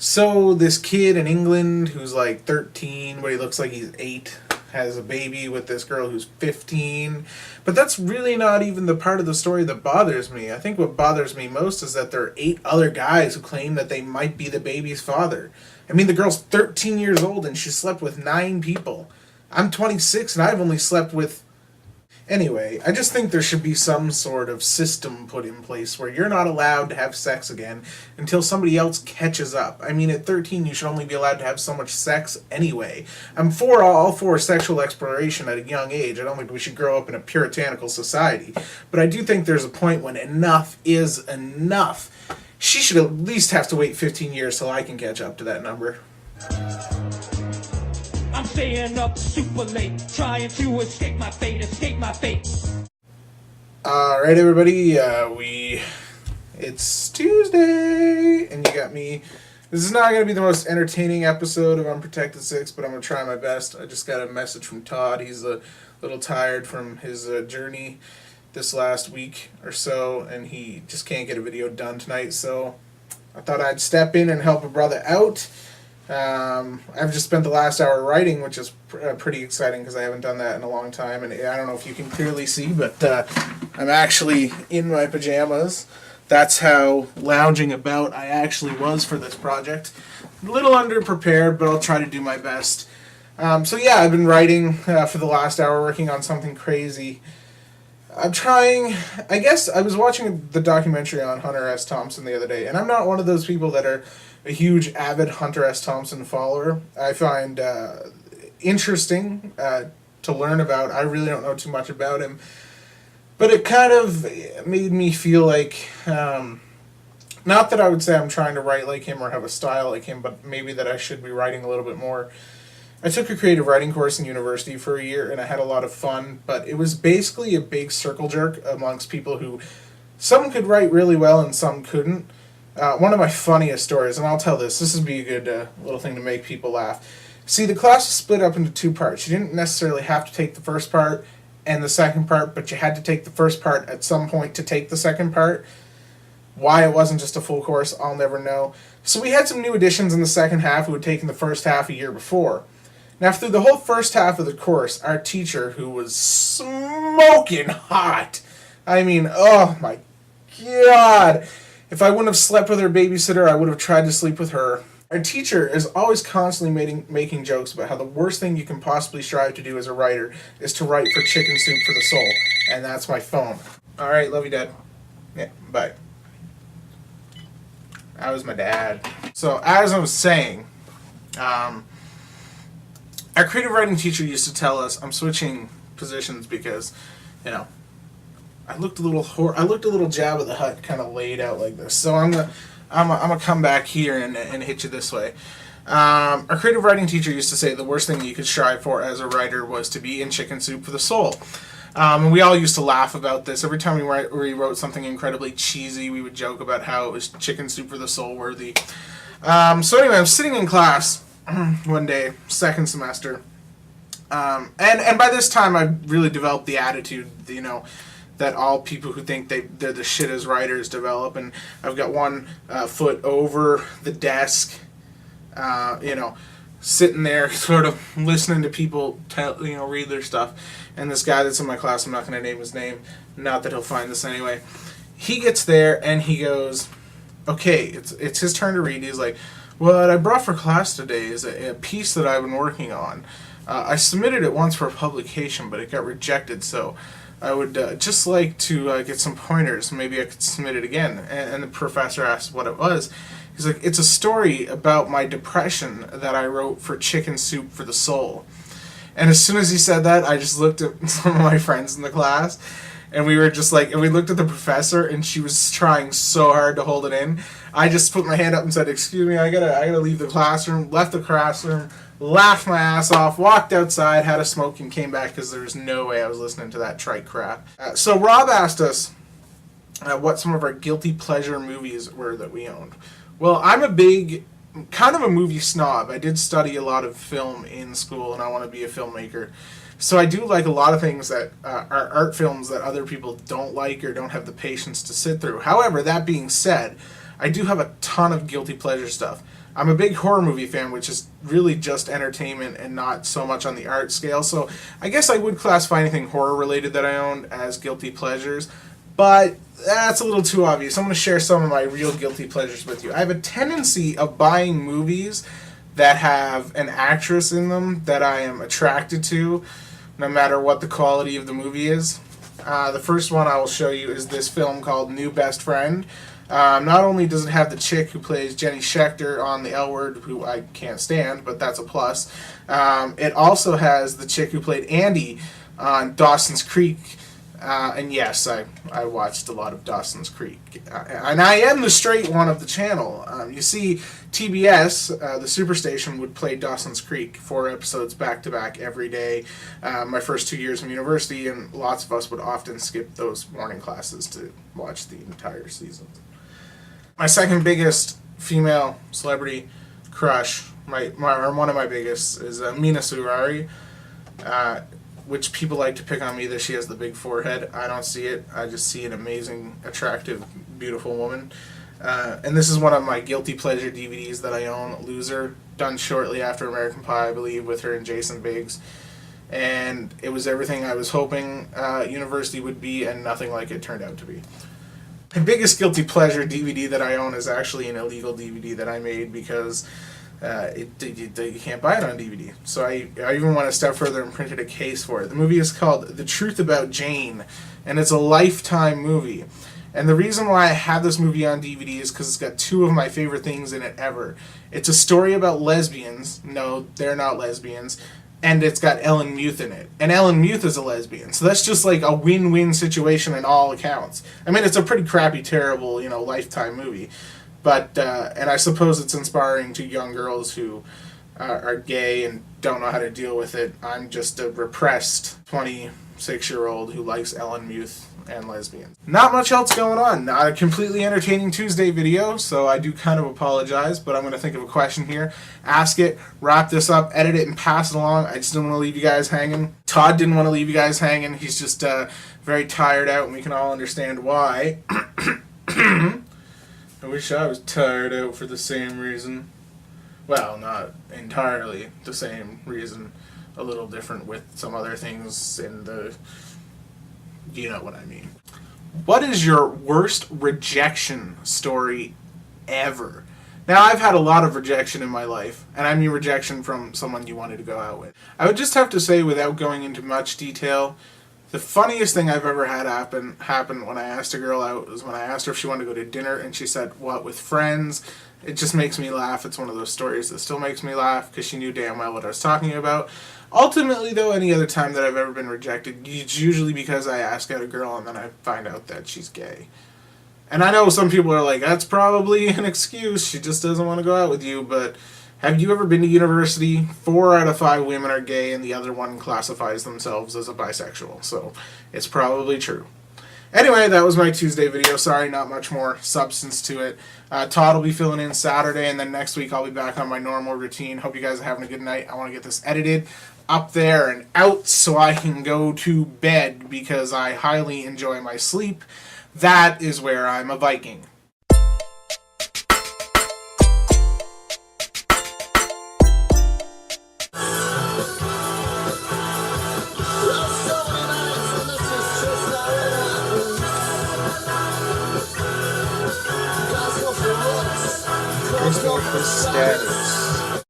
So this kid in England who's like 13, but he looks like he's 8, has a baby with this girl who's 15. But that's really not even the part of the story that bothers me. I think what bothers me most is that there are 8 other guys who claim that they might be the baby's father. I mean, the girl's 13 years old and she slept with 9 people. I'm 26 and I've only slept with. Anyway, I just think there should be some sort of system put in place where you're not allowed to have sex again until somebody else catches up. I mean, at 13, you should only be allowed to have so much sex anyway. I'm all for sexual exploration at a young age. I don't think we should grow up in a puritanical society. But I do think there's a point when enough is enough. She should at least have to wait 15 years till I can catch up to that number. I'm staying up super late, trying to escape my fate. Alright, everybody, it's Tuesday, and you got me. This is not going to be the most entertaining episode of Unprotected 6, but I'm going to try my best. I just got a message from Todd. He's a little tired from his journey this last week or so, and he just can't get a video done tonight, so I thought I'd step in and help a brother out. I've just spent the last hour writing, which is pretty exciting because I haven't done that in a long time, and I don't know if you can clearly see, but I'm actually in my pajamas. That's how lounging about I actually was for this project. A little underprepared, but I'll try to do my best. So yeah, I've been writing for the last hour, working on something crazy. I'm trying, I guess I was watching the documentary on Hunter S. Thompson the other day, and I'm not one of those people that are a huge avid Hunter S. Thompson follower. I find interesting to learn about. I really don't know too much about him, but it kind of made me feel like, not that I would say I'm trying to write like him or have a style like him, but maybe that I should be writing a little bit more. I took a creative writing course in university for a year, and I had a lot of fun, but it was basically a big circle jerk amongst people who, some could write really well and some couldn't. One of my funniest stories, and I'll tell this would be a good little thing to make people laugh. See, the class was split up into 2 parts. You didn't necessarily have to take the first part and the second part, but you had to take the first part at some point to take the second part. Why it wasn't just a full course, I'll never know. So we had some new additions in the second half who had taken the first half a year before. Now, through the whole first half of the course, our teacher, who was smoking hot, I mean, oh my God, if I wouldn't have slept with her babysitter, I would have tried to sleep with her. Our teacher is always constantly making jokes about how the worst thing you can possibly strive to do as a writer is to write for Chicken Soup for the Soul, and that's my phone. All right, love you, Dad. Yeah, bye. That was my dad. So, as I was saying, our creative writing teacher used to tell us, I'm switching positions because, you know, I looked a little Jabba the Hutt kind of laid out like this. So I'm gonna come back here and hit you this way. Our creative writing teacher used to say the worst thing you could strive for as a writer was to be in Chicken Soup for the Soul. And we all used to laugh about this. Every time we wrote something incredibly cheesy, we would joke about how it was Chicken Soup for the Soul worthy. So anyway, I'm sitting in class one day, second semester, and by this time I really developed the attitude, you know, that all people who think they're the shit as writers develop, and I've got one foot over the desk, you know, sitting there sort of listening to people read their stuff, and this guy that's in my class, I'm not going to name his name, not that he'll find this anyway, he gets there and he goes, okay, it's his turn to read. He's like, what I brought for class today is a piece that I've been working on. I submitted it once for publication, but it got rejected, so I would just like to get some pointers. Maybe I could submit it again. And the professor asked what it was. He's like, it's a story about my depression that I wrote for Chicken Soup for the Soul. And as soon as he said that, I just looked at some of my friends in the class, and we were just like, and we looked at the professor, and she was trying so hard to hold it in. I just put my hand up and said, excuse me, I gotta leave the classroom, left the classroom, laughed my ass off, walked outside, had a smoke, and came back because there was no way I was listening to that trite crap. So Rob asked us what some of our guilty pleasure movies were that we owned. Well, I'm kind of a movie snob. I did study a lot of film in school, and I want to be a filmmaker. So I do like a lot of things that are art films that other people don't like or don't have the patience to sit through. However, that being said, I do have a ton of guilty pleasure stuff. I'm a big horror movie fan, which is really just entertainment and not so much on the art scale. So I guess I would classify anything horror related that I own as guilty pleasures. But that's a little too obvious. I'm going to share some of my real guilty pleasures with you. I have a tendency of buying movies that have an actress in them that I am attracted to, no matter what the quality of the movie is. The first one I will show you is this film called New Best Friend. Not only does it have the chick who plays Jenny Schechter on The L Word, who I can't stand, but that's a plus. It also has the chick who played Andy on Dawson's Creek. And yes, I watched a lot of Dawson's Creek. And I am the straight one of the channel. You see, TBS, the Superstation, would play Dawson's Creek 4 episodes back-to-back every day my first 2 years of university, and lots of us would often skip those morning classes to watch the entire season. My second biggest female celebrity crush, or one of my biggest, is Mina Surari. Which people like to pick on me that she has the big forehead. I don't see it. I just see an amazing, attractive, beautiful woman. And this is one of my guilty pleasure DVDs that I own, Loser, done shortly after American Pie, I believe, with her and Jason Biggs. And it was everything I was hoping University would be, and nothing like it turned out to be. My biggest guilty pleasure DVD that I own is actually an illegal DVD that I made because you can't buy it on DVD. So I even went a step further and printed a case for it. The movie is called The Truth About Jane, and it's a Lifetime movie. And the reason why I have this movie on DVD is because it's got 2 of my favorite things in it ever. It's a story about lesbians. No, they're not lesbians. And it's got Ellen Muth in it. And Ellen Muth is a lesbian. So that's just like a win-win situation in all accounts. I mean, it's a pretty crappy, terrible, Lifetime movie. But, and I suppose it's inspiring to young girls who are gay and don't know how to deal with it. I'm just a repressed 26-year-old who likes Ellen Muth and lesbians. Not much else going on. Not a completely entertaining Tuesday video, so I do kind of apologize, but I'm going to think of a question here, ask it, wrap this up, edit it, and pass it along. I just didn't want to leave you guys hanging. Todd didn't want to leave you guys hanging. He's just very tired out, and we can all understand why. I wish I was tired out for the same reason. Well, not entirely the same reason. A little different with some other things in the... You know what I mean. What is your worst rejection story ever? Now, I've had a lot of rejection in my life, and I mean rejection from someone you wanted to go out with. I would just have to say, without going into much detail, the funniest thing I've ever had happen when I asked a girl out was when I asked her if she wanted to go to dinner, and she said, what, with friends? It just makes me laugh. It's one of those stories that still makes me laugh because she knew damn well what I was talking about. Ultimately, though, any other time that I've ever been rejected, it's usually because I ask out a girl and then I find out that she's gay. And I know some people are like, that's probably an excuse. She just doesn't want to go out with you, but... Have you ever been to university? 4 out of 5 women are gay, and the other one classifies themselves as a bisexual. So, it's probably true. Anyway, that was my Tuesday video. Sorry, not much more substance to it. Todd will be filling in Saturday, and then next week I'll be back on my normal routine. Hope you guys are having a good night. I want to get this edited up there and out so I can go to bed because I highly enjoy my sleep. That is where I'm a Viking. Let's go for status.